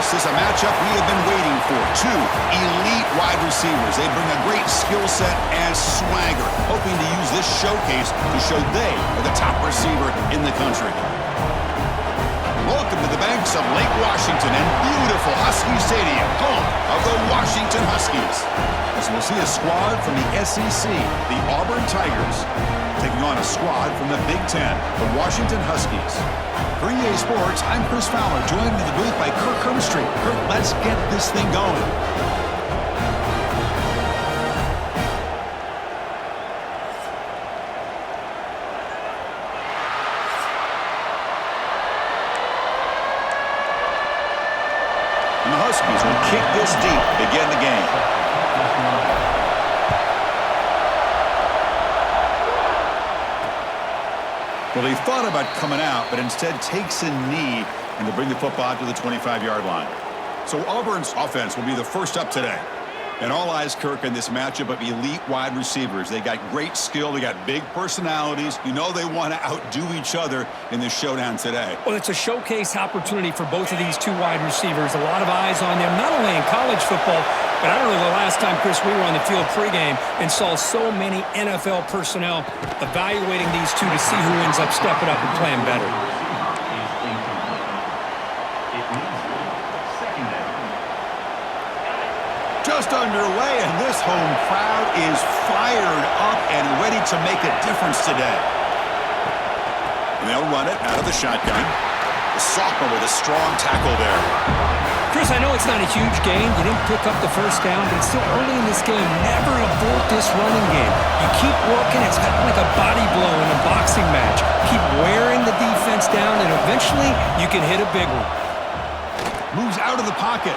This is a matchup we have been waiting for. Two elite wide receivers. They bring a great skill set and swagger, hoping to use this showcase to show they are the top receiver in the country. Welcome to the banks of Lake Washington and beautiful Husky Stadium, home of the Washington Huskies. As we'll see a squad from the SEC, the Auburn Tigers, taking on a squad from the Big Ten, the Washington Huskies. For EA Sports, I'm Chris Fowler, joined in the booth by Kirk Hermstreet. Kirk, let's get this thing going. And the Huskies will kick this deep to begin the game. Well, he thought about coming out, but instead takes a knee and to bring the football to the 25-yard line. So Auburn's offense will be the first up today. And all eyes, Kirk, in this matchup of elite wide receivers. They got great skill. They got big personalities. You know they want to outdo each other in this showdown today. Well, it's a showcase opportunity for both of these two wide receivers. A lot of eyes on them, not only in college football, but I don't know the last time, Chris, we were on the field pregame and saw so many NFL personnel evaluating these two to see who ends up stepping up and playing better. Just underway, and this home crowd is fired up and ready to make a difference today. And they'll run it out of the shotgun. The sophomore with a strong tackle there. Chris, I know it's not a huge gain. You didn't pick up the first down, but it's still early in this game. Never abort this running game. You keep working. It's kind of like a body blow in a boxing match. Keep wearing the defense down, and eventually you can hit a big one. Moves out of the pocket.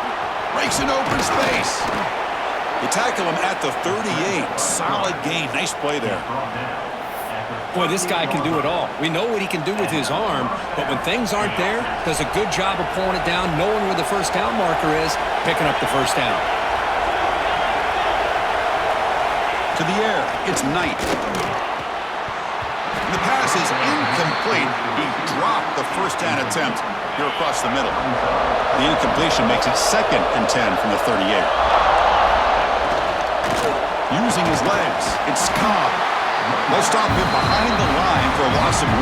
Breaks an open space. You tackle him at the 38. Solid gain. Nice play there. Boy, this guy can do it all. We know what he can do with his arm, but when things aren't there, does a good job of pulling it down, knowing where the first down marker is, picking up the first down. To the air, it's Knight. The pass is incomplete. He dropped the first down attempt here across the middle. The incompletion makes it 2nd and 10 from the 38. Using his legs, it's Cobb. They'll stop him behind the line for a loss of 1.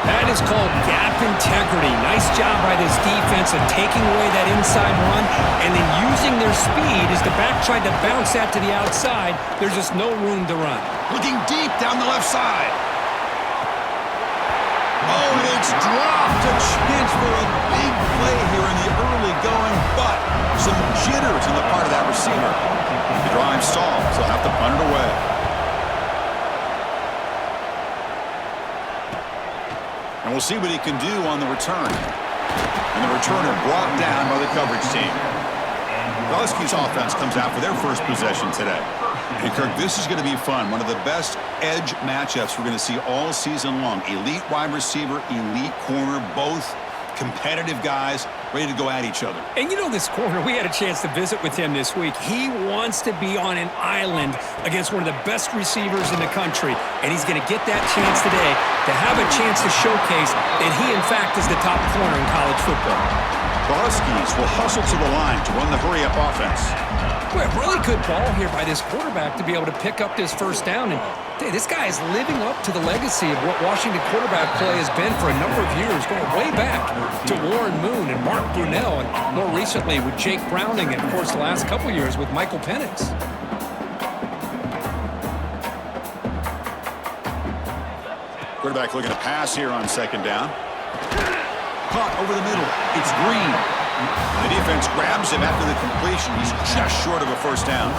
That is called gap integrity. Nice job by this defense of taking away that inside run and then using their speed as the back tried to bounce that to the outside. There's just no room to run. Looking deep down the left side. Oh, and it's dropped. A chance for a big play here in the early going, but some jitters on the part of that receiver. The drive stalls. He'll have to punt it away. And we'll see what he can do on the return. And the returner brought down by the coverage team. The Huskies offense comes out for their first possession today. And Kirk, this is going to be fun. One of the best edge matchups we're going to see all season long. Elite wide receiver, elite corner, both competitive guys ready to go at each other. And you know this corner, we had a chance to visit with him this week. He wants to be on an island against one of the best receivers in the country. And he's going to get that chance today to have a chance to showcase that he, in fact, is the top corner in college football. The Huskies will hustle to the line to run the hurry-up offense. Well, really good ball here by this quarterback to be able to pick up this first down. And hey, this guy is living up to the legacy of what Washington quarterback play has been for a number of years, going way back to Warren Moon and Mark Brunell, and more recently with Jake Browning, and of course the last couple years with Michael Penix. Quarterback looking to pass here on 2nd down. Caught over the middle. It's Green. The defense grabs him after the completion. He's just short of a first down.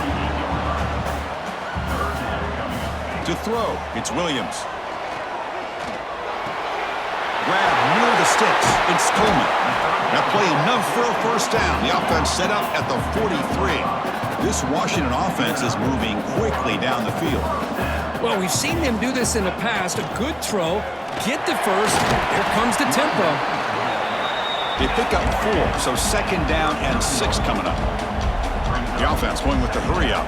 To throw, it's Williams. Grab near the sticks. It's Coleman. That play enough for a first down. The offense set up at the 43. This Washington offense is moving quickly down the field. Well, we've seen them do this in the past. A good throw, get the first. Here comes the tempo. They pick up 4, so 2nd down and 6 coming up. The offense going with the hurry up.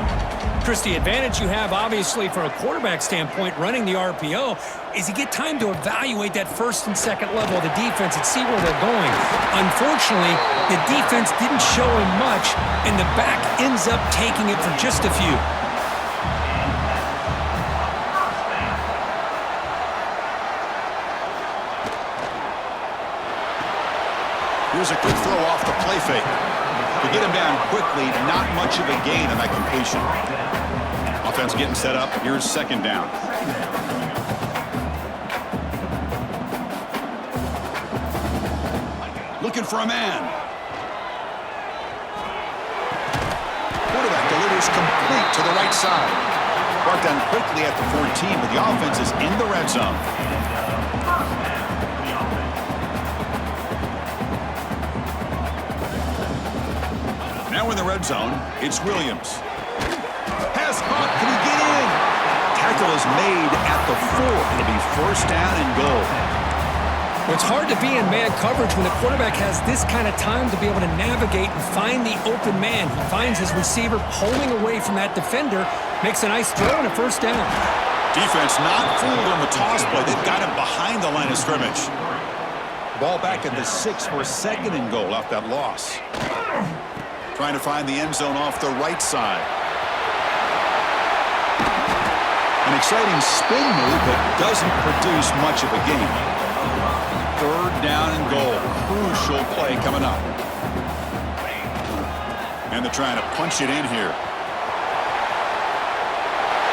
Chris, the advantage you have, obviously, from a quarterback standpoint, running the RPO, is you get time to evaluate that first and second level of the defense and see where they're going. Unfortunately, the defense didn't show him much, and the back ends up taking it for just a few. Here's a quick throw off the play fake. To get him down quickly, not much of a gain on that completion. Offense getting set up. Here's second down. Looking for a man. Quarterback delivers complete to the right side. Brought down quickly at the 14, but the offense is in the red zone. Now in the red zone, it's Williams. Pass caught. Can he get in? Tackle is made at the 4. It'll be first down and goal. Well, it's hard to be in man coverage when the quarterback has this kind of time to be able to navigate and find the open man. He finds his receiver pulling away from that defender, makes a nice throw and a first down. Defense not fooled on the toss play. They've got him behind the line of scrimmage. Ball back at the 6 for a second and goal off that loss. Trying to find the end zone off the right side. An exciting spin move, but doesn't produce much of a gain. Third down and goal. Crucial play coming up. And they're trying to punch it in here.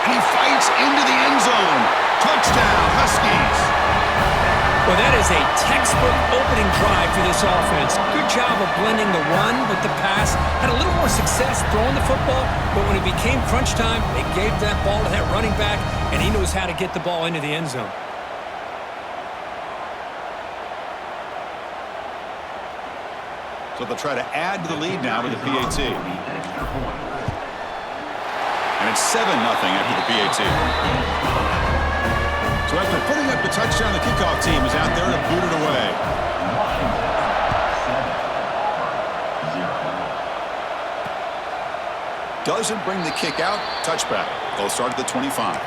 And he fights into the end zone. Touchdown, Huskies. Well, that is a textbook opening drive for this offense. Good job of blending the run with the pass. Had a little more success throwing the football, but when it became crunch time, they gave that ball to that running back, and he knows how to get the ball into the end zone. So they'll try to add to the lead now with the PAT. And it's 7-0 after the PAT. So after putting up the touchdown, the kickoff team is out there to boot it away. Doesn't bring the kick out. Touchback. They'll start at the 25.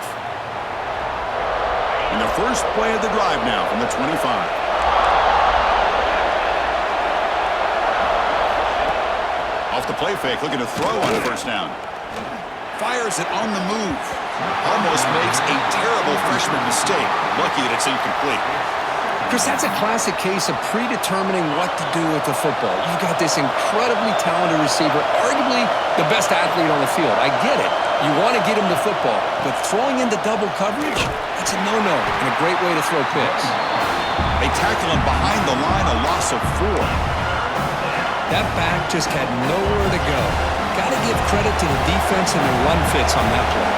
And the first play of the drive now from the 25. Off the play fake, looking to throw on first down. Fires it on the move. Almost makes a terrible freshman mistake. Lucky that it's incomplete. Chris, that's a classic case of predetermining what to do with the football. You've got this incredibly talented receiver, arguably the best athlete on the field. I get it. You want to get him the football, but throwing into double coverage, that's a no-no and a great way to throw picks. They tackle him behind the line, a loss of 4. That back just had nowhere to go. Got to give credit to the defense and the run fits on that play.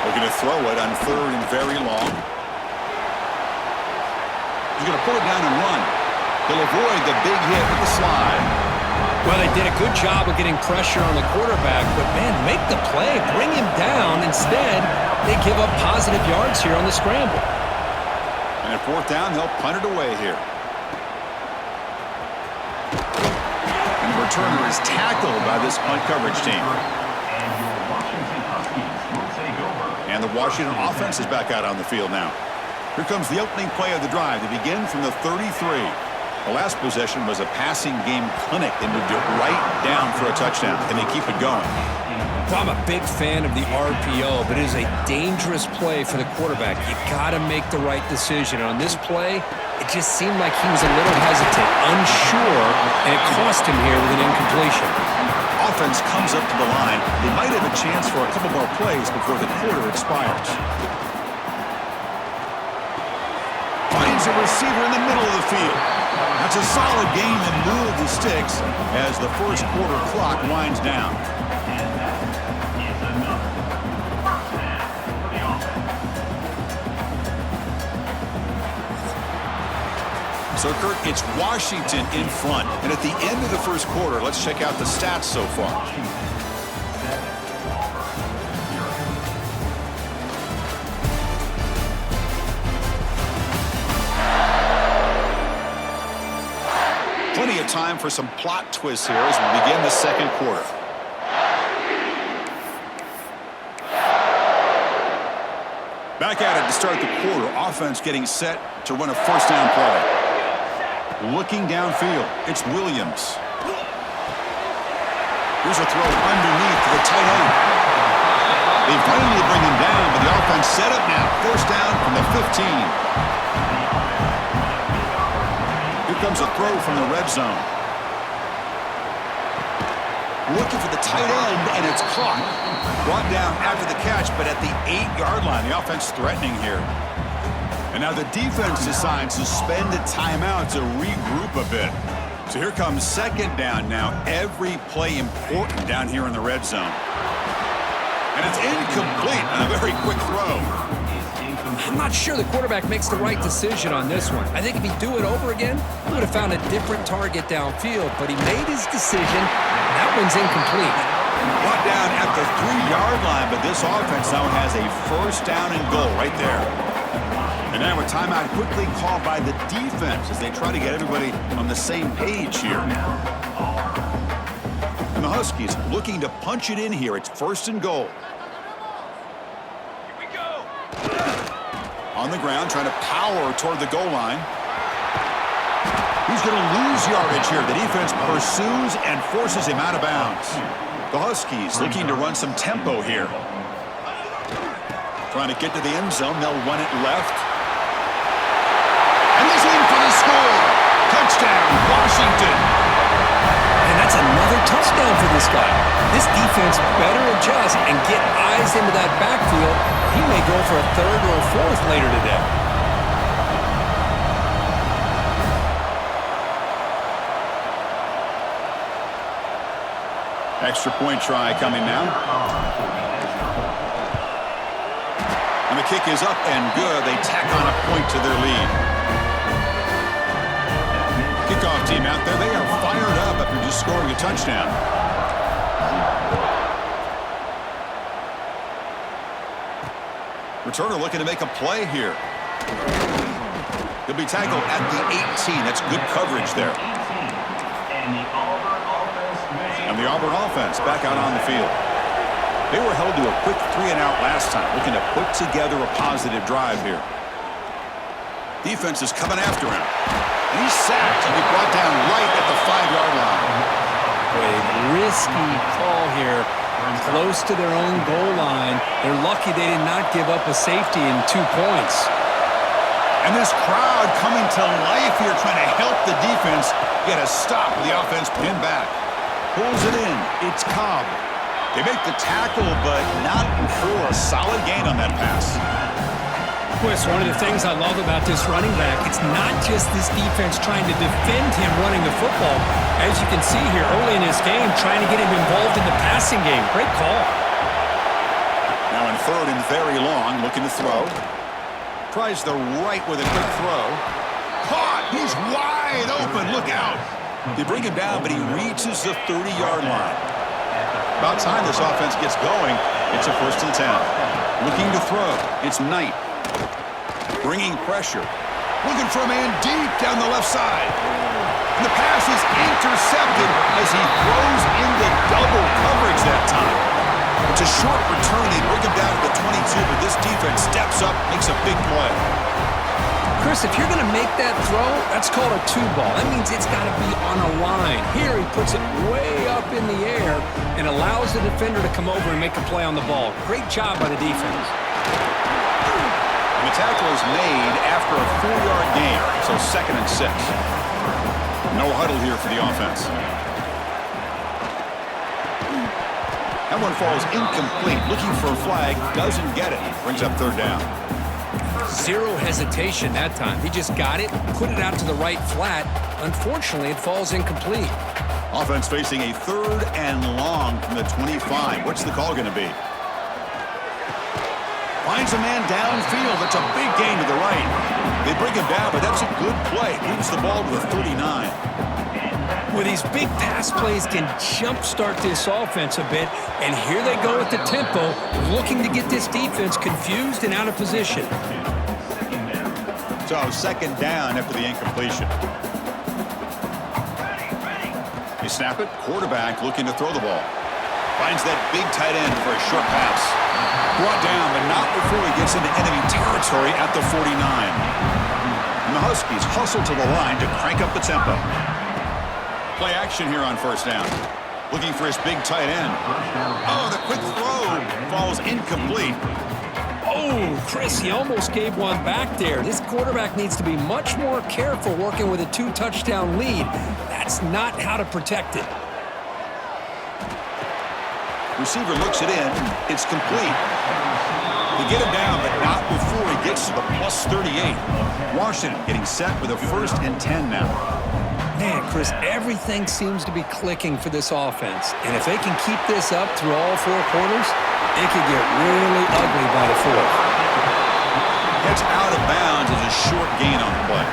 Looking to throw it on third and very long. He's going to pull it down and run. He'll avoid the big hit with the slide. Well, they did a good job of getting pressure on the quarterback, but, man, make the play, bring him down. Instead, they give up positive yards here on the scramble. And at fourth down, they'll punt it away here. And the returner is tackled by this punt coverage team. And the Washington offense is back out on the field now. Here comes the opening play of the drive. They begin from the 33. The last possession was a passing game clinic. They moved it right down for a touchdown, and they keep it going. Well, I'm a big fan of the RPO, but it is a dangerous play for the quarterback. You got to make the right decision. And on this play, it just seemed like he was a little hesitant, unsure, and it cost him here with an incompletion. Offense comes up to the line. They might have a chance for a couple more plays before the quarter expires. Finds a receiver in the middle of the field. That's a solid gain in lieu of the sticks as the first quarter clock winds down. So, Kurt, it's Washington in front. And at the end of the first quarter, let's check out the stats so far. Plenty of of time for some plot twists here as we begin the second quarter. Back at it to start the quarter. Offense getting set to run a first down play. Looking downfield, it's Williams. Here's a throw underneath to the tight end. They finally bring him down, but the offense set up now. First down from the 15. Here comes a throw from the red zone. Looking for the tight end, and it's caught. Brought down after the catch, but at the 8-yard line. The offense threatening here. And now the defense decides to spend a timeout to regroup a bit. So here comes second down now. Every play important down here in the red zone. And it's incomplete on a very quick throw. I'm not sure the quarterback makes the right decision on this one. I think if he'd do it over again, he would have found a different target downfield, but he made his decision. That one's incomplete. Brought down at the 3-yard line, but this offense now has a first down and goal right there. And now a timeout quickly called by the defense as they try to get everybody on the same page here. And the Huskies looking to punch it in here. It's first and goal. Here we go. On the ground, trying to power toward the goal line. He's going to lose yardage here. The defense pursues and forces him out of bounds. The Huskies looking to run some tempo here. Trying to get to the end zone. They'll run it left. And he's in for the score. Touchdown, Washington. And that's another touchdown for this guy. This defense better adjust and get eyes into that backfield. He may go for a third or a fourth later today. Extra point try coming now. And the kick is up and good. They tack on a point to their lead. Kickoff team out there. They are fired up after just scoring a touchdown. Returner looking to make a play here. He'll be tackled at the 18. That's good coverage there. And the Auburn offense back out on the field. They were held to a quick 3-and-out last time, looking to put together a positive drive here. Defense is coming after him. And he's sacked and he brought down right at the 5-yard line. A risky call here. Close to their own goal line. They're lucky they did not give up a safety in 2 points. And this crowd coming to life here, trying to help the defense get a stop with the offense pinned back. Pulls it in. It's Cobb. They make the tackle, but not for a solid gain on that pass. Chris, one of the things I love about this running back, it's not just this defense trying to defend him running the football. As you can see here early in this game, trying to get him involved in the passing game. Great call. Now in third and very long, looking to throw. Tries the right with a quick throw. Caught! He's wide open. Look out! They bring him down, but he reaches the 30-yard line. About time this offense gets going. It's a first and 10. Looking to throw. It's Knight. Bringing pressure. Looking for a man deep down the left side. And the pass is intercepted as he throws into double coverage that time. It's a short return. They bring him down to the 22, but this defense steps up, makes a big play. Chris, if you're going to make that throw, that's called a 2-ball. That means it's got to be on a line. Here he puts it way up in the air and allows the defender to come over and make a play on the ball. Great job by the defense. And the tackle is made after a 4-yard gain, so second and 6. No huddle here for the offense. That one falls incomplete. Looking for a flag, doesn't get it. Brings up third down. Zero hesitation that time. He just got it, put it out to the right flat. Unfortunately, it falls incomplete. Offense facing a third and long from the 25. What's the call going to be? Finds a man downfield. That's a big gain to the right. They bring him down, but that's a good play. Moves the ball to the 39. Well, these big pass plays can jumpstart this offense a bit, and here they go with the tempo, looking to get this defense confused and out of position. So second down after the incompletion. You snap it, quarterback looking to throw the ball. Finds that big tight end for a short pass. Brought down, but not before he gets into enemy territory at the 49. And the Huskies hustle to the line to crank up the tempo. Play action here on first down. Looking for his big tight end. Oh, the quick throw falls incomplete. Oh, Chris, he almost gave one back there. This quarterback needs to be much more careful working with a 2-touchdown lead. That's not how to protect it. Receiver looks it in. It's complete. They get him down, but not before he gets to the plus 38. Washington getting set with a 1st and 10 now. Man, Chris, everything seems to be clicking for this offense. And if they can keep this up through all 4 quarters, it could get really ugly by the 4th. Gets out of bounds as a short gain on the play.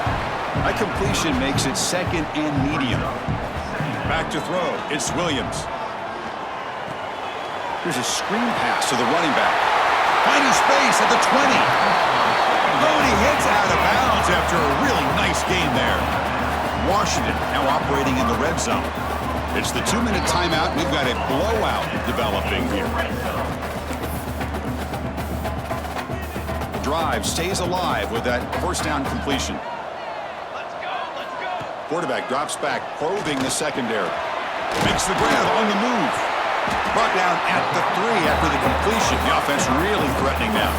That completion makes it 2nd and medium. Back to throw. It's Williams. Here's a screen pass to the running back. Finding space at the 20. Oh, and he hits out of bounds after a really nice gain there. Washington now operating in the red zone. It's the 2-minute timeout. We've got a blowout developing here. Drive stays alive with that 1st down completion. Let's go. Quarterback drops back, probing the secondary. Makes the grab on the move. Brought down at the 3 after the completion. The offense really threatening now.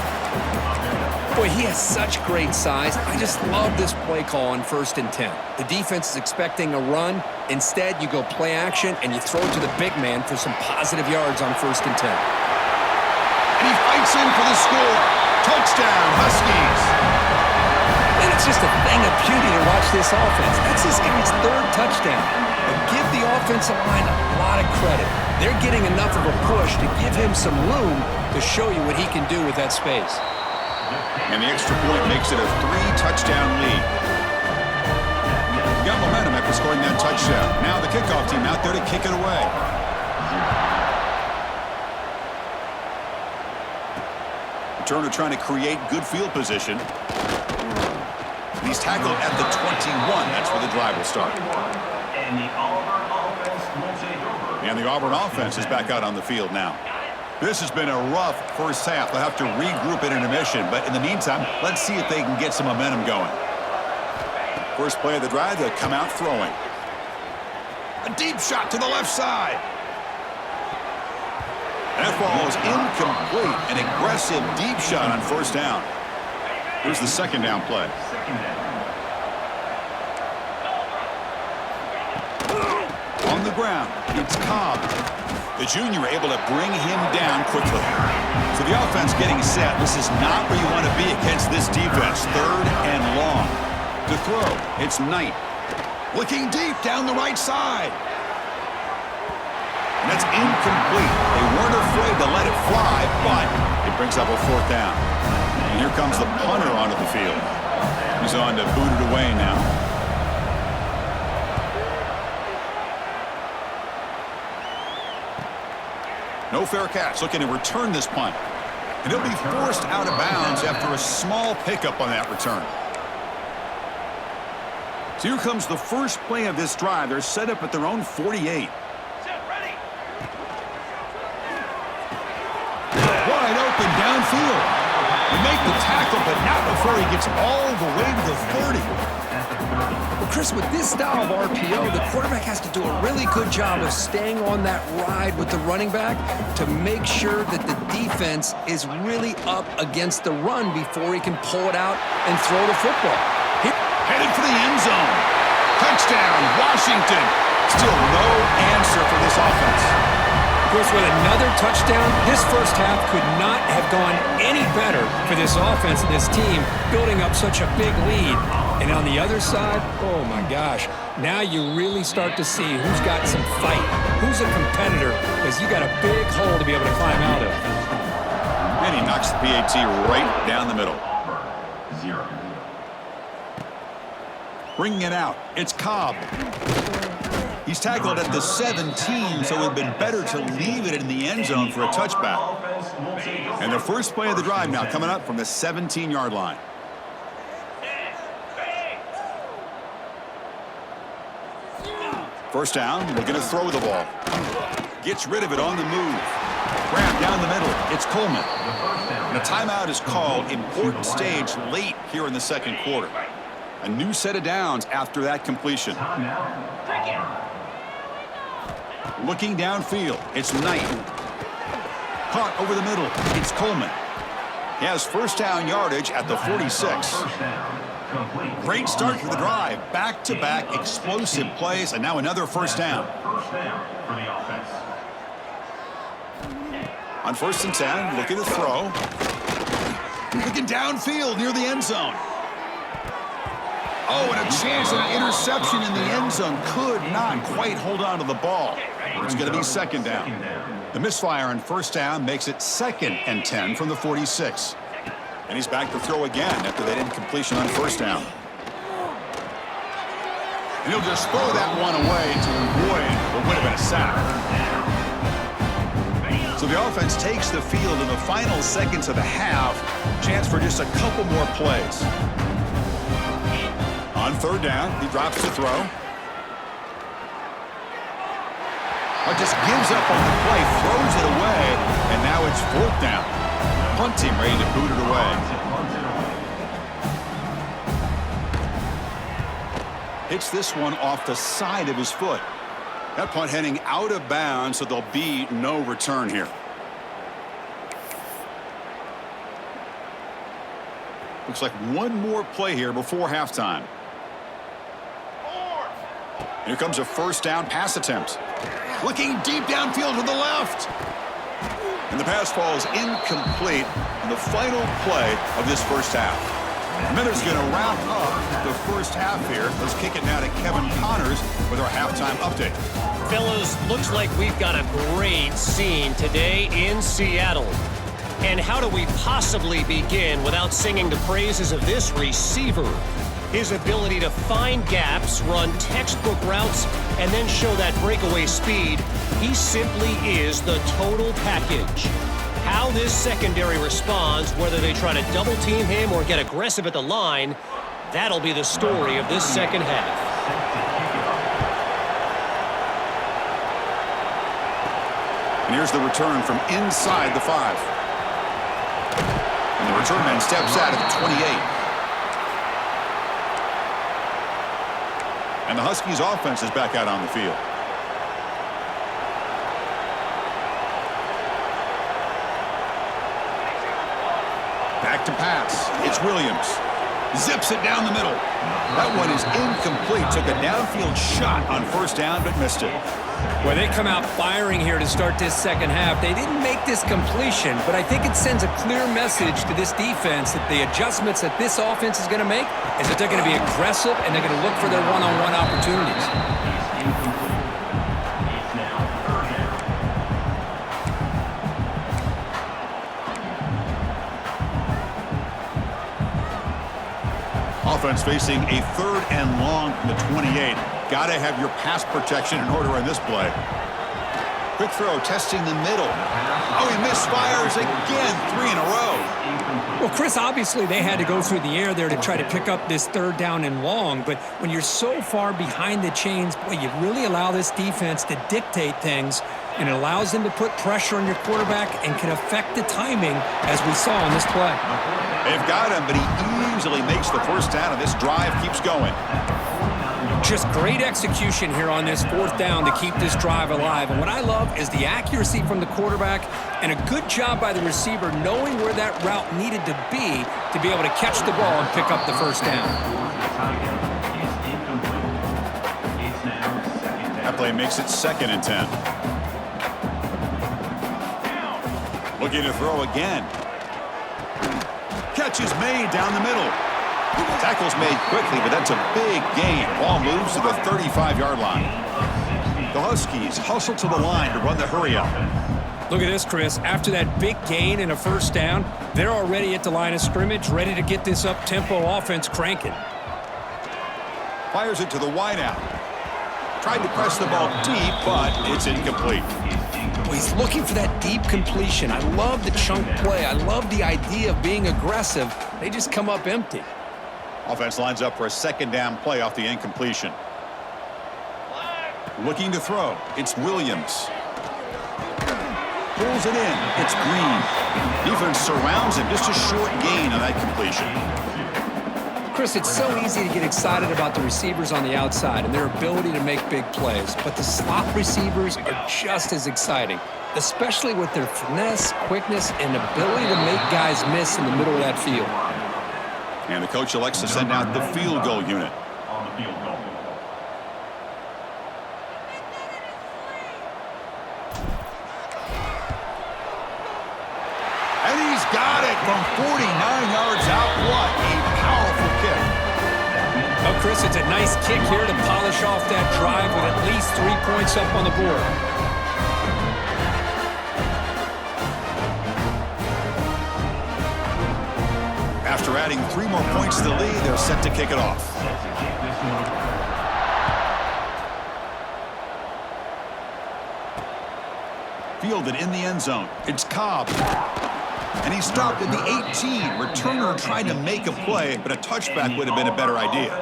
Boy, he has such great size. I just love this play call on 1st and 10. The defense is expecting a run. Instead, you go play action, and you throw it to the big man for some positive yards on 1st and 10. And he fights in for the score. Touchdown, Huskies. And it's just a thing of beauty to watch this offense. That's this guy's 3rd touchdown. But give the offensive line a lot of credit. They're getting enough of a push to give him some room to show you what he can do with that space. And the extra point makes it a 3-touchdown lead. Got momentum after scoring that touchdown. Now the kickoff team out there to kick it away. Returner trying to create good field position. He's tackled at the 21. That's where the drive will start. And the Auburn offense is back out on the field now. This has been a rough first half. They'll have to regroup at intermission, but in the meantime, let's see if they can get some momentum going. First play of the drive, they'll come out throwing. A deep shot to the left side. And that ball is incomplete. An aggressive deep shot on 1st down. Here's the 2nd down play. On the ground, it's Cobb. The junior able to bring him down quickly. So the offense getting set. This is not where you want to be against this defense. 3rd and long. To throw, it's Knight. Looking deep down the right side. And that's incomplete. They weren't afraid to let it fly, but it brings up a 4th down. And here comes the punter onto the field. He's on to boot it away now. No fair catch, looking to return this punt. And he'll be forced out of bounds after a small pickup on that return. So here comes the first play of this drive. They're set up at their own 48. Wide open downfield. They make the tackle, but not before he gets all the way to the 30. Well, Chris, with this style of RPO, the quarterback has to do a really good job of staying on that ride with the running back to make sure that the defense is really up against the run before he can pull it out and throw the football. Headed for the end zone. Touchdown, Washington. Still no answer for this offense. Of course, with another touchdown, this first half could not have gone any better for this offense and this team, building up such a big lead. And on the other side, oh my gosh, now you really start to see who's got some fight, who's a competitor, because you got a big hole to be able to climb out of. And he knocks the PAT right down the middle. Bringing it out, it's Cobb. He's tackled at the 17, so it would have been better to leave it in the end zone for a touchback. And the first play of the drive now coming up from the 17-yard line. First down, looking to throw the ball. Gets rid of it on the move. Grab down the middle. It's Coleman. And a timeout is called. Important stage late here in the second quarter. A new set of downs after that completion. Looking downfield. It's Knight. Caught over the middle. It's Coleman. He has first down yardage at the 46. Great start to the drive. Back-to-back explosive plays, and now another first down. On 1st and 10, looking to throw. Looking downfield near the end zone. Oh, and a chance at an interception in the end zone. Could not quite hold on to the ball. It's going to be second down. The misfire on first down makes it 2nd and 10 from the 46. And he's back to throw again after that incompletion on first down. And he'll just throw that one away to avoid what would have been a sack. So the offense takes the field in the final seconds of the half. Chance for just a couple more plays. On 3rd down, he drops to throw. But just gives up on the play, throws it away, and now it's 4th down. Punt team ready to boot it away. Hits this one off the side of his foot. That punt heading out of bounds, so there'll be no return here. Looks like one more play here before halftime. Here comes a first down pass attempt. Looking deep downfield to the left. And the pass falls incomplete in the final play of this first half. Miller's going to wrap up the first half here. Let's kick it now to Kevin Connors with our halftime update. Fellas, looks like we've got a great scene today in Seattle. And how do we possibly begin without singing the praises of this receiver? His ability to find gaps, run textbook routes, and then show that breakaway speed. He simply is the total package. How this secondary responds, whether they try to double team him or get aggressive at the line, that'll be the story of this second half. And here's the return from inside the 5. And the return man steps out at the 28. And the Huskies offense is back out on the field. Back to pass. It's Williams. Zips it down the middle. That one is incomplete. Took a downfield shot on first down, but missed it. Well, they come out firing here to start this second half. They didn't make this completion, but I think it sends a clear message to this defense that the adjustments that this offense is going to make is that they're going to be aggressive and they're going to look for their one-on-one opportunities. Offense facing a 3rd and long from the 28. Got to have your pass protection in order on this play. Quick throw, testing the middle. Oh, he misfires again, 3 in a row. Well, Chris, obviously they had to go through the air there to try to pick up this 3rd down and long, but when you're so far behind the chains, boy, you really allow this defense to dictate things, and it allows them to put pressure on your quarterback and can affect the timing, as we saw on this play. They've got him, but he easily makes the first down, and this drive keeps going. Just great execution here on this 4th down to keep this drive alive. And what I love is the accuracy from the quarterback and a good job by the receiver knowing where that route needed to be able to catch the ball and pick up the first down. That play makes it 2nd and 10. Looking to throw again. Catch is made down the middle. Tackle's made quickly, but that's a big gain. Ball moves to the 35-yard line. The Huskies hustle to the line to run the hurry-up. Look at this, Chris. After that big gain and a first down, they're already at the line of scrimmage, ready to get this up-tempo offense cranking. Fires it to the wideout. Tried to press the ball deep, but it's incomplete. Well, he's looking for that deep completion. I love the chunk play. I love the idea of being aggressive. They just come up empty. Offense lines up for a 2nd down play off the incompletion. Looking to throw. It's Williams. Pulls it in. It's Green. Defense surrounds him. Just a short gain on that completion. Chris, it's so easy to get excited about the receivers on the outside and their ability to make big plays, but the slot receivers are just as exciting, especially with their finesse, quickness, and ability to make guys miss in the middle of that field. And the coach elects to send out the field goal unit. And he's got it from 49 yards out. What a powerful kick. Oh, Chris, it's a nice kick here to polish off that drive with at least 3 points up on the board. After adding 3 more points to the lead, they're set to kick it off. Fielded in the end zone. It's Cobb. And he stopped in the 18. Returner trying to make a play, but a touchback would have been a better idea.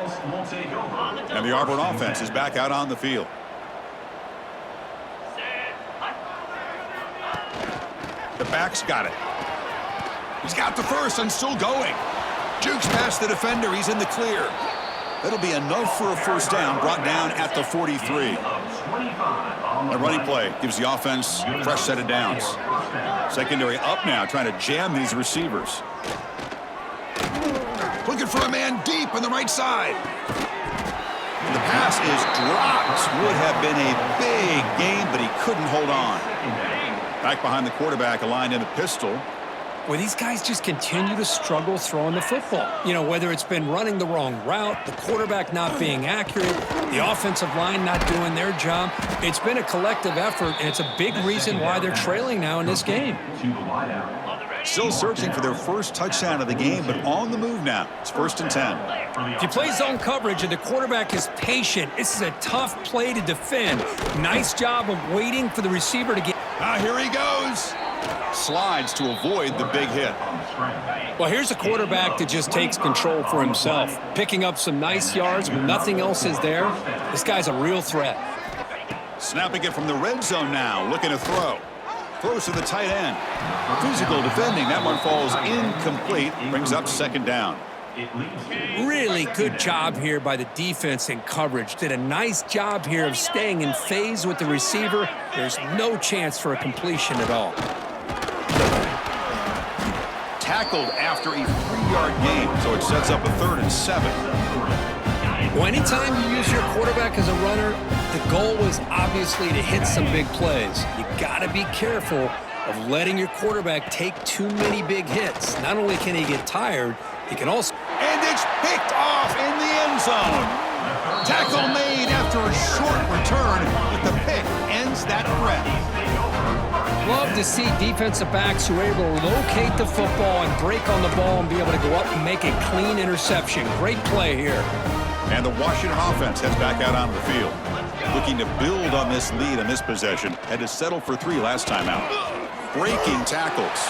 And the Auburn offense is back out on the field. The back's got it. He's got the first and still going. Jukes past the defender. He's in the clear. That'll be enough for a first down, brought down at the 43. The running play gives the offense a fresh set of downs. Secondary up now, trying to jam these receivers. Looking for a man deep on the right side. The pass is dropped. Would have been a big gain, but he couldn't hold on. Back behind the quarterback, aligned in the pistol. Well, these guys just continue to struggle throwing the football. You know, whether it's been running the wrong route, the quarterback not being accurate, the offensive line not doing their job. It's been a collective effort, and it's a big reason why they're trailing now in this game. Still searching for their first touchdown of the game, but on the move now. It's 1st and 10. If you play zone coverage and the quarterback is patient, this is a tough play to defend. Nice job of waiting for the receiver to get... Now here he goes. Slides to avoid the big hit. Well, here's a quarterback that just takes control for himself, picking up some nice yards when nothing else is there. This guy's a real threat. Snapping it from the red zone now, looking to throw. Throws to the tight end. Physical defending. That one falls incomplete. Brings up 2nd down. Really good job here by the defense in coverage. Did a nice job here of staying in phase with the receiver. There's no chance for a completion at all. Tackled after a 3-yard gain, so it sets up a 3rd and 7. Well, anytime you use your quarterback as a runner, the goal is obviously to hit some big plays. You got to be careful of letting your quarterback take too many big hits. Not only can he get tired, he can also... And it's picked off in the end zone. Tackle made after a short return, but the pick ends that threat. Love to see defensive backs who are able to locate the football and break on the ball and be able to go up and make a clean interception. Great play here. And the Washington offense heads back out onto the field. Looking to build on this lead on this possession. Had to settle for 3 last time out. Breaking tackles.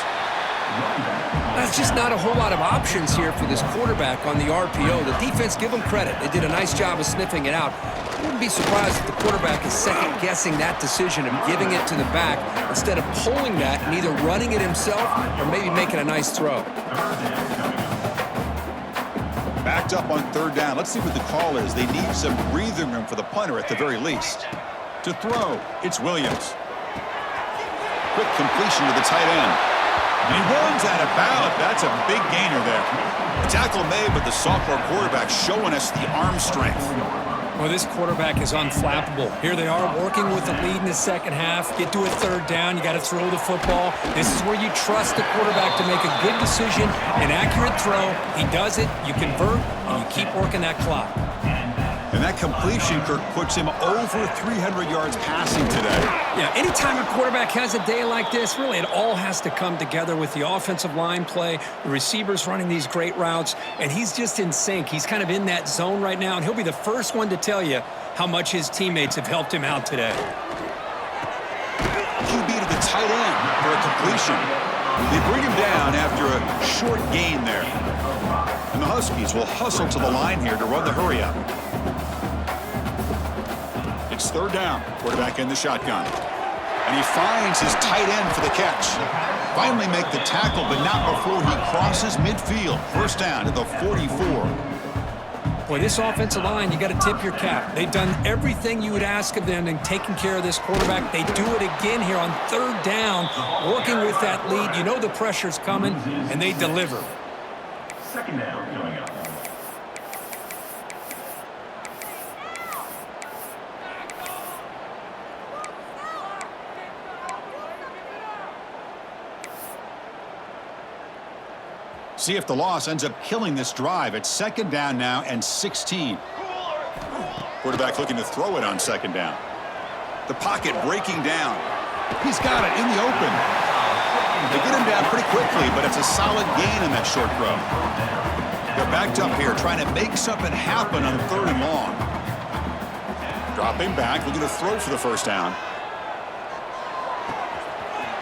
That's just not a whole lot of options here for this quarterback on the RPO. The defense, give them credit. They did a nice job of sniffing it out. I wouldn't be surprised if the quarterback is second-guessing that decision of giving it to the back instead of pulling that and either running it himself or maybe making a nice throw. Backed up on 3rd down. Let's see what the call is. They need some breathing room for the punter at the very least. To throw, it's Williams. Quick completion to the tight end. And he runs out of bounds. That's a big gainer there. The tackle made, but the sophomore quarterback showing us the arm strength. Well, this quarterback is unflappable. Here they are working with the lead in the second half. Get to a 3rd down. You got to throw the football. This is where you trust the quarterback to make a good decision, an accurate throw. He does it. You convert, and you keep working that clock. And that completion, Kirk, puts him over 300 yards passing today. Yeah, anytime a quarterback has a day like this, really it all has to come together with the offensive line play, the receivers running these great routes, and he's just in sync. He's kind of in that zone right now, and he'll be the first one to tell you how much his teammates have helped him out today. QB to the tight end for a completion. They bring him down after a short gain there. And the Huskies will hustle to the line here to run the hurry-up. It's third down. Quarterback in the shotgun. And he finds his tight end for the catch. Finally make the tackle, but not before he crosses midfield. First down at the 44. Boy, this offensive line, you got to tip your cap. They've done everything you would ask of them in taking care of this quarterback. They do it again here on third down, working with that lead. You know the pressure's coming, and they deliver. Second down coming up. See if the loss ends up killing this drive. It's second down now and 16. Quarterback looking to throw it on second down. The pocket breaking down. He's got it in the open. They get him down pretty quickly, but it's a solid gain in that short throw. They're backed up here trying to make something happen on third and long. Dropping back, looking to throw for the first down.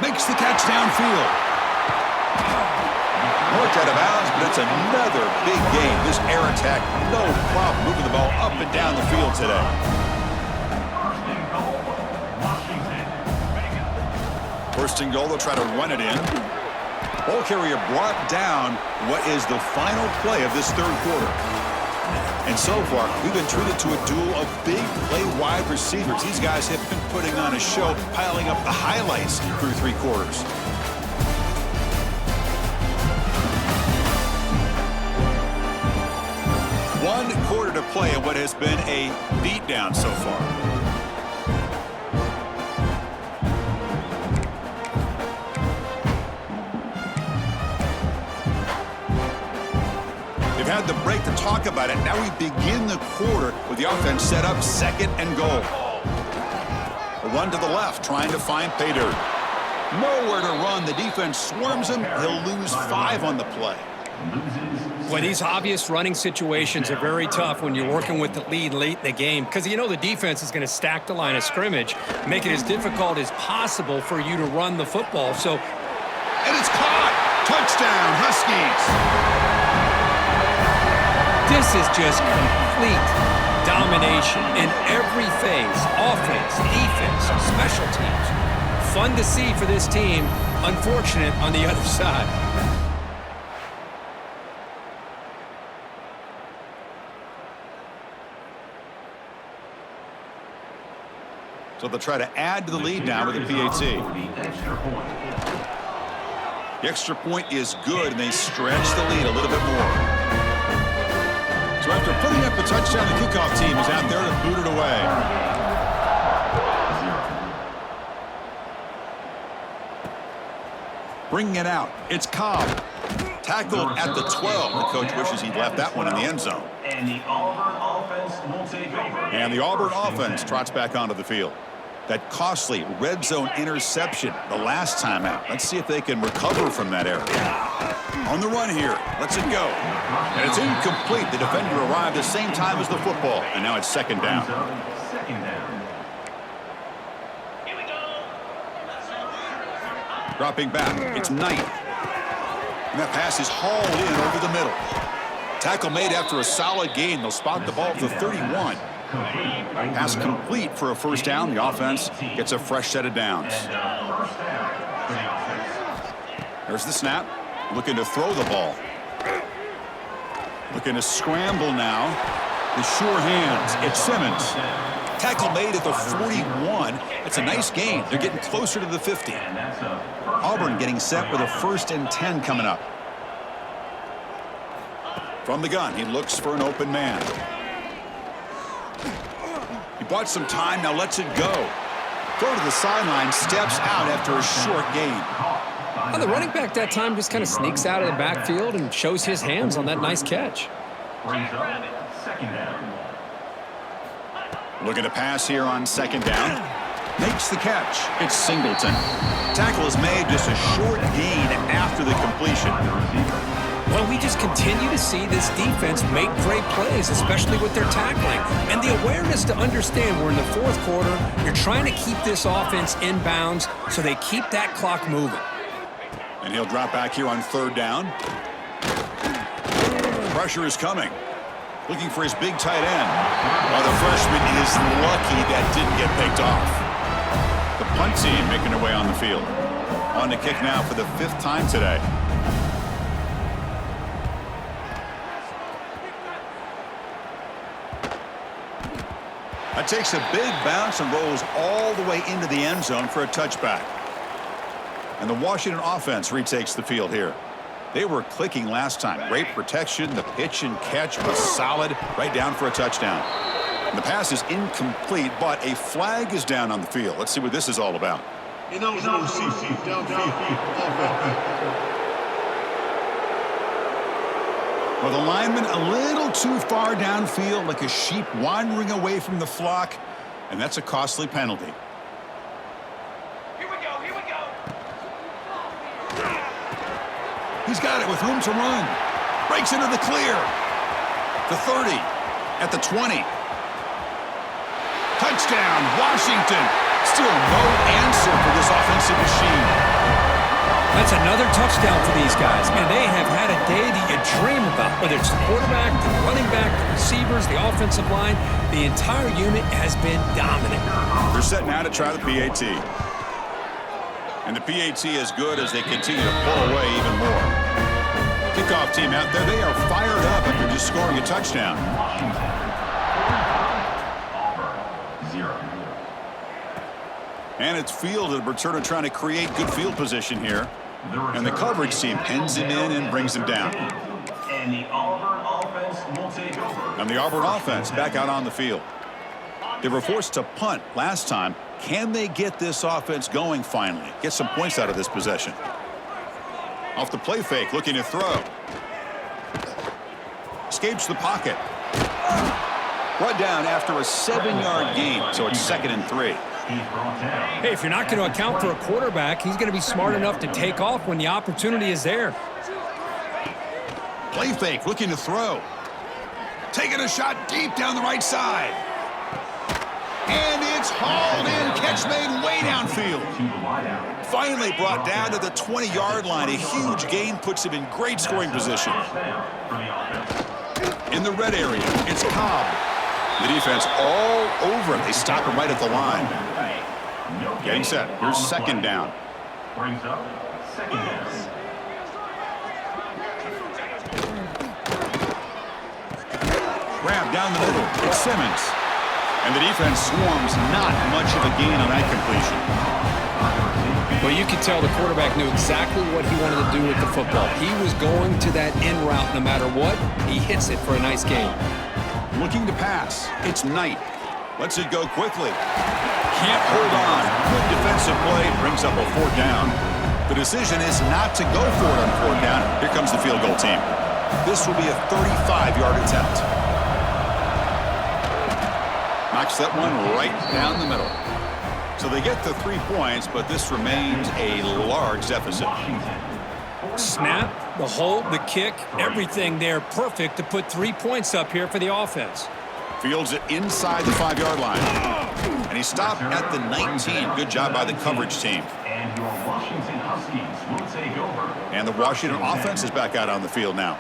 Makes the catch downfield. Marked out of bounds, but it's another big game. This air attack, no problem moving the ball up and down the field today. First and goal, they'll try to run it in. Ball carrier brought down what is the final play of this third quarter. And so far, we've been treated to a duel of big play wide receivers. These guys have been putting on a show, piling up the highlights through three quarters. One quarter to play in what has been a beatdown so far. They've had the break to talk about it. Now we begin the quarter with the offense set up second and goal. A run to the left, trying to find pay dirt. Nowhere to run. The defense swarms him. He'll lose 5 on the play. Well, these obvious running situations are very tough when you're working with the lead late in the game because you know the defense is going to stack the line of scrimmage, make it as difficult as possible for you to run the football. So, and it's caught. Touchdown, Huskies. This is just complete domination in every phase, offense, defense, special teams. Fun to see for this team, unfortunate on the other side. So they'll try to add to the lead now with the PAT. The extra point is good, and they stretch the lead a little bit more. So after putting up the touchdown, the kickoff team is out there to boot it away. Bringing it out, it's Cobb. Tackled at the 12. The coach wishes he'd left that one in the end zone. And the Auburn offense will take over. And the Auburn offense trots back onto the field. That costly red zone interception the last time out. Let's see if they can recover from that error. On the run here. Lets it go. And it's incomplete. The defender arrived the same time as the football. And now it's second down. Here we go. Dropping back. It's Knight. And that pass is hauled in over the middle. Tackle made after a solid gain. They'll spot the ball at the 31. Pass complete for a first down. The offense gets a fresh set of downs. There's the snap. Looking to throw the ball. Looking to scramble now. The sure hands. It's Simmons. Tackle made at the 41. It's a nice gain. They're getting closer to the 50. Auburn getting set with a 1st and 10 coming up. From the gun, he looks for an open man. He bought some time, now lets it go. Throw to the sideline, steps out after a short gain. Well, the running back that time just kind of sneaks out of the backfield and shows his hands on that nice catch. Looking to pass here on second down. Makes the catch. It's Singleton. Tackle is made, just a short gain after the completion. Well, we just continue to see this defense make great plays, especially with their tackling. And the awareness to understand we're in the fourth quarter, you're trying to keep this offense in bounds so they keep that clock moving. And he'll drop back here on third down. Pressure is coming. Looking for his big tight end. Well, the freshman is lucky that didn't get picked off. The punt team making their way on the field. On to kick now for the 5th time today. That takes a big bounce and rolls all the way into the end zone for a touchback. And the Washington offense retakes the field here. They were clicking last time. Great protection. The pitch and catch was solid. Right down for a touchdown. And the pass is incomplete, but a flag is down on the field. Let's see what this is all about. Well, the lineman a little too far downfield, like a sheep wandering away from the flock, and that's a costly penalty. Here we go. He's got it with room to run. Breaks into the clear. The 30, at the 20. Touchdown, Washington. Still no answer for this offensive machine. That's another touchdown for these guys. Man, they have had a day that you dream about. Whether it's the quarterback, the running back, the receivers, the offensive line, the entire unit has been dominant. They're set now to try the PAT. And the PAT is good as they continue to pull away even more. Kickoff team out there, they are fired up after just scoring a touchdown. Auburn, 0. And it's fielded. Returner trying to create good field position here. And the coverage team pins him in and brings him down. And the Auburn offense will take over. And the Auburn offense back out on the field. They were forced to punt last time. Can they get this offense going finally? Get some points out of this possession. Off the play fake, looking to throw. Escapes the pocket. Brought down after a 7-yard gain, so it's 2nd and 3. Hey, if you're not going to account for a quarterback, he's going to be smart enough to take off when the opportunity is there. Play fake, looking to throw. Taking a shot deep down the right side. And it's hauled in. Catch made way downfield. Finally brought down to the 20-yard line. A huge gain puts him in great scoring position. In the red area, it's Cobb. The defense all over him. They stop him right at the line. Getting set. Here's 2nd down. Brings up 2nd down. Grab down the middle. It's Simmons. And the defense swarms. Not much of a gain on that completion. Well, you could tell the quarterback knew exactly what he wanted to do with the football. He was going to that in route no matter what. He hits it for a nice gain. Looking to pass. It's Knight. Lets it go quickly. Can't hold on. Good defensive play. Brings up a 4th down. The decision is not to go for it on 4th down. Here comes the field goal team. This will be a 35-yard attempt. Knocks that one right down the middle. So they get the 3 points, but this remains a large deficit. Snap, the hold, the kick, everything there perfect to put 3 points up here for the offense. Fields it inside the 5-yard line. And he stopped at the 19. Good job by the coverage team. And your Washington Huskies will take over. And the Washington offense is back out on the field now.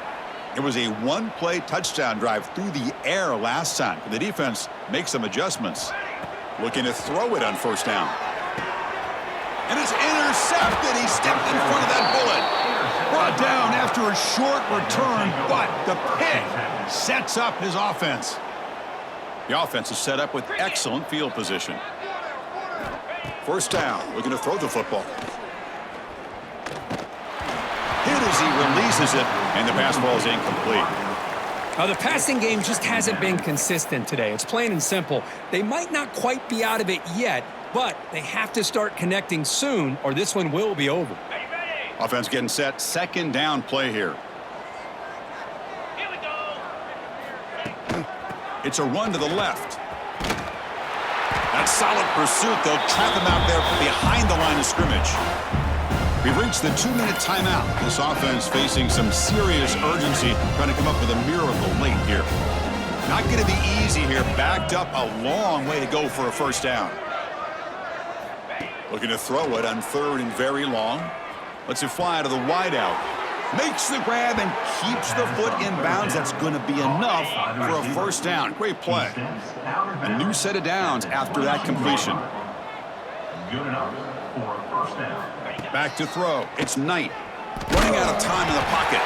It was a 1-play touchdown drive through the air last time. The defense makes some adjustments. Looking to throw it on 1st down. And it's intercepted. He stepped in front of that bullet. Brought down after a short return, but the pick sets up his offense. The offense is set up with excellent field position. 1st down, looking to throw the football. Hit as he releases it, and the pass ball is incomplete. Now, the passing game just hasn't been consistent today. It's plain and simple. They might not quite be out of it yet, but they have to start connecting soon, or this one will be over. Offense getting set. 2nd down play here. Here we go. It's a run to the left. That's solid pursuit. They'll trap him out there behind the line of scrimmage. We've reached the 2-minute timeout. This offense facing some serious urgency, trying to come up with a miracle late here. Not going to be easy here. Backed up a long way to go for a 1st down. Looking to throw it on 3rd and very long. Lets it fly to the wideout. Makes the grab and keeps the foot in bounds. That's going to be enough for a first down. Great play. A new set of downs after that completion. Good enough for a first down. Back to throw. It's Knight. Running out of time in the pocket.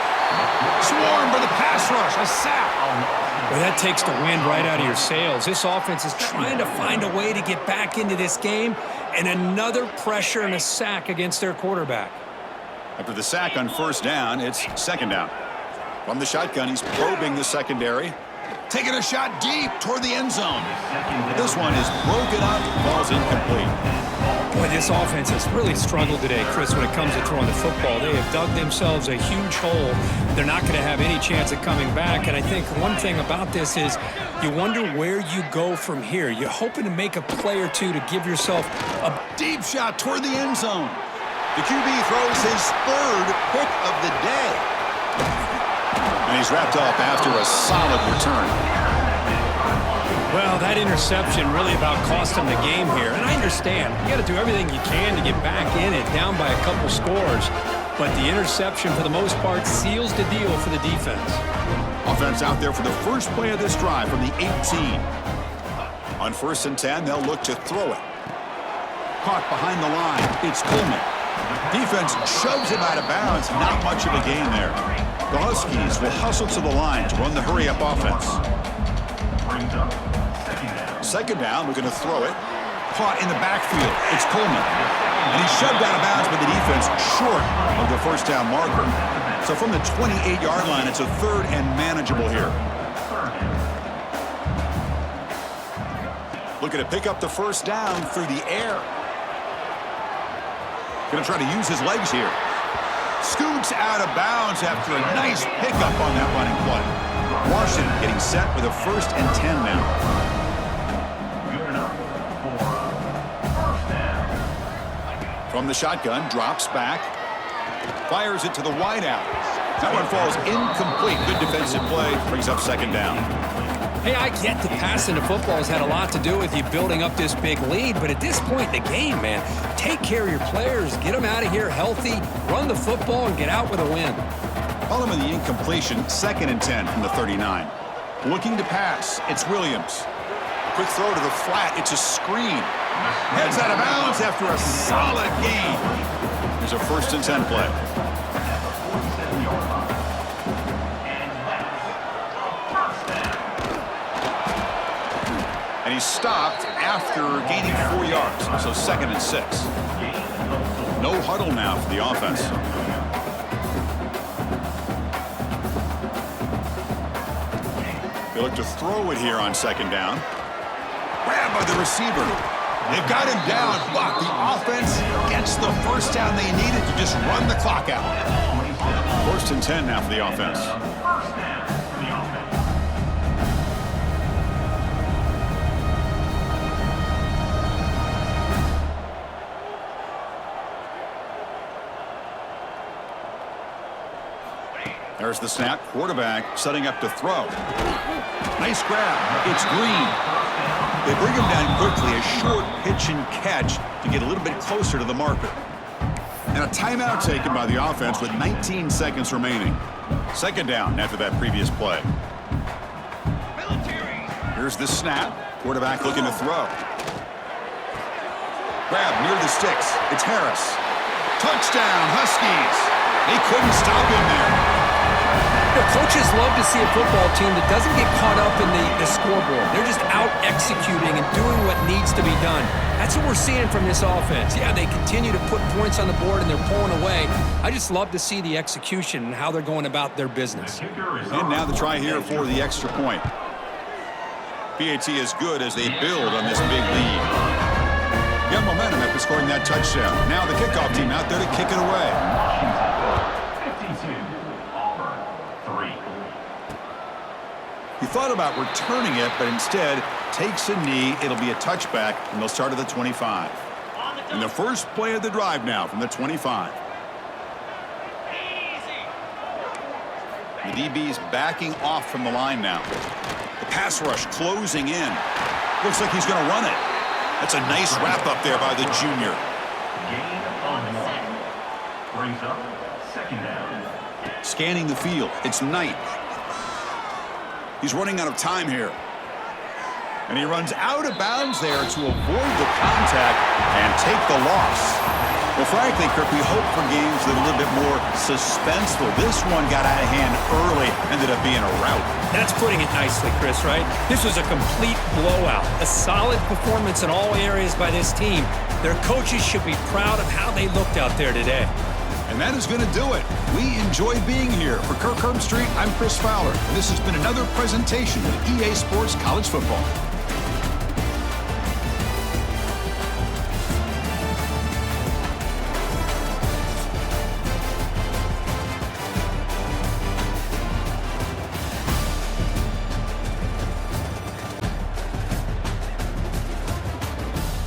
Swarm for the pass rush. A sack. Well, that takes the wind right out of your sails. This offense is trying to find a way to get back into this game, and another pressure and a sack against their quarterback. After the sack on first down, it's second down. From the shotgun, he's probing the secondary. Taking a shot deep toward the end zone. This one is broken up. Ball's incomplete. Boy, this offense has really struggled today, Chris, when it comes to throwing the football. They have dug themselves a huge hole. They're not going to have any chance of coming back. And I think one thing about this is you wonder where you go from here. You're hoping to make a play or two to give yourself a Deep shot toward the end zone. The QB throws his third pick of the day. And he's wrapped up after a solid return. Well, that interception really about cost him the game here. And I understand. You got to do everything you can to get back in it, down by a couple scores. But the interception, for the most part, seals the deal for the defense. Offense out there for the first play of this drive from the 18. On 1st and 10, they'll look to throw it. Caught behind the line. It's Coleman. Defense shoves him out of bounds. Not much of a gain there. The Huskies will hustle to the line to run the hurry-up offense. Brings up Second down, we're going to throw it. Caught in the backfield. It's Coleman. And he's shoved out of bounds by the defense short of the first down marker. So from the 28-yard line, it's a third and manageable here. Looking to pick up the first down through the air. Going to try to use his legs here. Scoots out of bounds after a nice pickup on that running play. Washington getting set with a 1st and 10 now. good enough for a first down. From the shotgun, drops back. Fires it to the wideout. That one falls incomplete. Good defensive play. Brings up second down. Hey, I get the passing the football has had a lot to do with you building up this big lead, but at this point in the game, man, take care of your players, get them out of here healthy, run the football, and get out with a win. Call him in the incompletion, 2nd and 10 from the 39. Looking to pass, it's Williams. Quick throw to the flat, it's a screen. Heads out of bounds after a solid gain. There's a 1st and 10 play. And he's stopped after gaining 4 yards, so 2nd and 6. No huddle now for the offense. They look to throw it here on 2nd down. Grabbed by the receiver. They've got him down, but the offense gets the first down they needed to just run the clock out. 1st and 10 now for the offense. There's the snap. Quarterback setting up to throw. Nice grab. It's Green. They bring him down quickly. A short pitch and catch to get a little bit closer to the marker. And a timeout taken by the offense with 19 seconds remaining. 2nd down after that previous play. Here's the snap. Quarterback looking to throw. Grab near the sticks. It's Harris. Touchdown, Huskies. They couldn't stop him there. The coaches love to see a football team that doesn't get caught up in the scoreboard. They're just out executing and doing what needs to be done. That's what we're seeing from this offense. Yeah, they continue to put points on the board and they're pulling away. I just love to see the execution and how they're going about their business. And now the try here for the extra point. PAT is good as they build on this big lead. Got momentum after scoring that touchdown. Now the kickoff team out there to kick it away. 52, Auburn, 3. He thought about returning it, but instead takes a knee. It'll be a touchback, and they'll start at the 25. And the first play of the drive now from the 25. The DB's backing off from the line now. The pass rush closing in. Looks like he's going to run it. That's a nice wrap up there by the junior. Gain on 1. Brings up 2nd down. Scanning the field. It's Knight. He's running out of time here. And he runs out of bounds there to avoid the contact and take the loss. Well, frankly, Kirk, we hope for games that are a little bit more suspenseful. This one got out of hand early, ended up being a rout. That's putting it nicely, Chris, right? This was a complete blowout. A solid performance in all areas by this team. Their coaches should be proud of how they looked out there today. And that is going to do it. We enjoyed being here. For Kirk Herbstreit, I'm Chris Fowler. And this has been another presentation of EA Sports College Football.